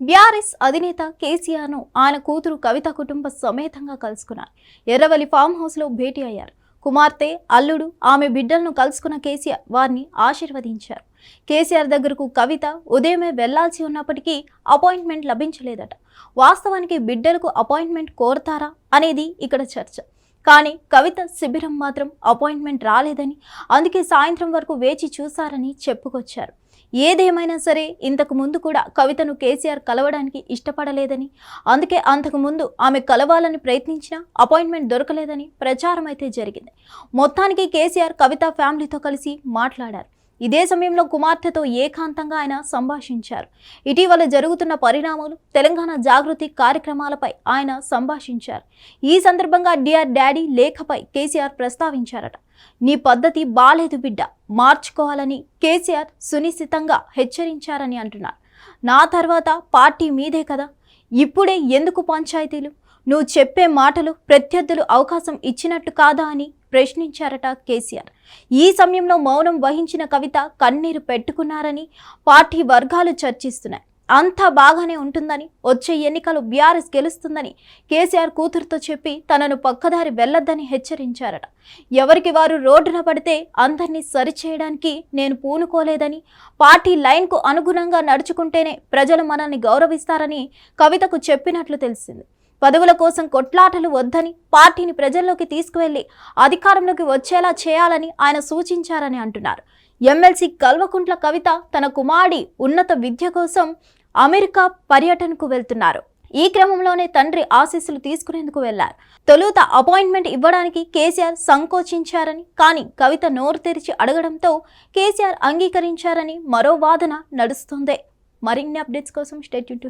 BRS అధినేత కేసీఆర్ను ఆయన కూతురు కవిత కుటుంబ సమేతంగా కలుసుకున్నారు. ఎర్రవల్లి ఫామ్ హౌస్లో భేటీ అయ్యారు. కుమార్తె, అల్లుడు, ఆమె బిడ్డలను కలుసుకున్న కేసీఆర్ వారిని ఆశీర్వదించారు. కేసీఆర్ దగ్గరకు కవిత ఉదయమే వెళ్లాల్సి ఉన్నప్పటికీ అపాయింట్మెంట్ లభించలేదట. వాస్తవానికి బిడ్డలకు అపాయింట్మెంట్ కోరతారా అనేది ఇక్కడ చర్చ. కానీ కవిత శిబిరం మాత్రం అపాయింట్మెంట్ రాలేదని, అందుకే సాయంత్రం వరకు వేచి చూశారని చెప్పుకొచ్చారు. ఏదేమైనా సరే ఇంతకు ముందు కూడా కవితను కేసీఆర్ కలవడానికి ఇష్టపడలేదని, అందుకే అంతకు ముందు ఆమె కలవాలని ప్రయత్నించినా అపాయింట్మెంట్ దొరకలేదని ప్రచారం అయితే జరిగింది. మొత్తానికి కేసీఆర్ కవిత ఫ్యామిలీతో కలిసి మాట్లాడారు. ఇదే సమయంలో కుమార్తెతో ఏకాంతంగా ఆయన సంభాషించారు. ఇటీవల జరుగుతున్న పరిణామాలు, తెలంగాణ జాగృతి కార్యక్రమాలపై ఆయన సంభాషించారు. ఈ సందర్భంగా డియర్ డాడీ లేఖపై కేసీఆర్ ప్రస్తావించారట. నీ పద్ధతి బాలేదు బిడ్డ, మార్చుకోవాలని కేసీఆర్ సునిశ్చితంగా హెచ్చరించారని అంటున్నారు. నా తర్వాత పార్టీ మీదే కదా, ఇప్పుడే ఎందుకు పంచాయతీలు? నువ్వు చెప్పే మాటలు ప్రత్యర్థులు అవకాశం ఇచ్చినట్టు కాదా అని ప్రశ్నించారట కేసీఆర్. ఈ సమయంలో మౌనం వహించిన కవిత కన్నీరు పెట్టుకున్నారని పార్టీ వర్గాలు చర్చిస్తున్నాయి. అంతా బాగానే ఉంటుందని, వచ్చే ఎన్నికలు బీఆర్ఎస్ గెలుస్తుందని కేసీఆర్ కూతురుతో చెప్పి తనను పక్కదారి వెళ్లొద్దని హెచ్చరించారట. ఎవరికి వారు రోడ్డున పడితే అందరినీ సరిచేయడానికి నేను పూనుకోలేదని, పార్టీ లైన్కు అనుగుణంగా నడుచుకుంటేనే ప్రజలు మనల్ని గౌరవిస్తారని కవితకు చెప్పినట్లు తెలిసింది. పదవుల కోసం కొట్లాటలు వద్దని, పార్టీని ప్రజల్లోకి తీసుకువెళ్లి అధికారంలోకి వచ్చేలా చేయాలని ఆయన సూచించారని అంటున్నారు. ఎమ్మెల్సీ కల్వకుంట్ల కవిత తన కుమారుడి ఉన్నత విద్య కోసం అమెరికా పర్యటనకు వెళ్తున్నారు. ఈ క్రమంలోనే తండ్రి ఆశీస్సులు తీసుకునేందుకు వెళ్లారు. తొలుత అపాయింట్మెంట్ ఇవ్వడానికి కేసీఆర్ సంకోచించారని, కానీ కవిత నోరు తెరిచి అడగడంతో కేసీఆర్ అంగీకరించారని మరో వాదన నడుస్తోంది. మరిన్ని అప్డేట్స్ కోసం stay tune to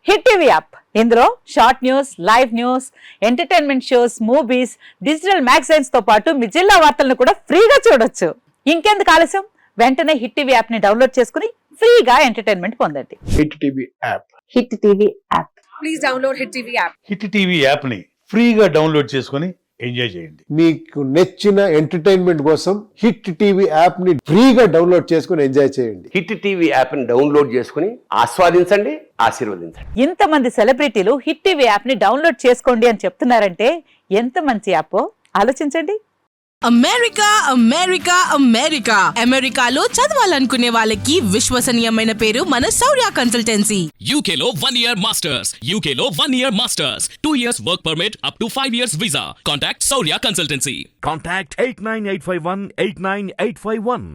hit TV app. ఇందులో short news, live news, entertainment shows, movies, digital magazines తో పాటు మీ జిల్లా వార్తలను కూడా ఫ్రీగా చూడొచ్చు. ఇంకెందుకు ఆలస్యం, వెంటనే హిట్ టీవీ యాప్ ని డౌన్లోడ్ చేసుకుని ఫ్రీగా ఎంటర్టైన్మెంట్ పొందండి. Hit TV app. Hit TV app. Please download hit TV app. Hit TV app ని ఫ్రీగా డౌన్లోడ్ చేసుకుని ఎంజాయ్ చేయండి. మీకు నచ్చిన ఎంటర్టైన్మెంట్ కోసం హిట్ టీవీ యాప్ ని ఫ్రీగా డౌన్లోడ్ చేసుకుని ఎంజాయ్ చేయండి. హిట్ టీవీ యాప్ ని డౌన్లోడ్ చేసుకుని ఆస్వాదించండి, ఆశీర్వదించండి. ఇంతమంది సెలబ్రిటీలు హిట్ టీవీ యాప్ ని డౌన్లోడ్ చేసుకోండి అని చెప్తున్నారంటే ఎంత మంచి యాప్ ఆలోచించండి. అమెరికా అమెరికా అమెరికా అమెరికాలో చదవాలనుకునే వాళ్ళకి విశ్వసనీయమైన పేరు మన శౌర్య కన్సల్టెన్సీ. UK లో 1 year masters, UK లో 1 year masters, 2 years work permit up to 5 years visa. Contact Saurya Consultancy. Contact 89851 89851.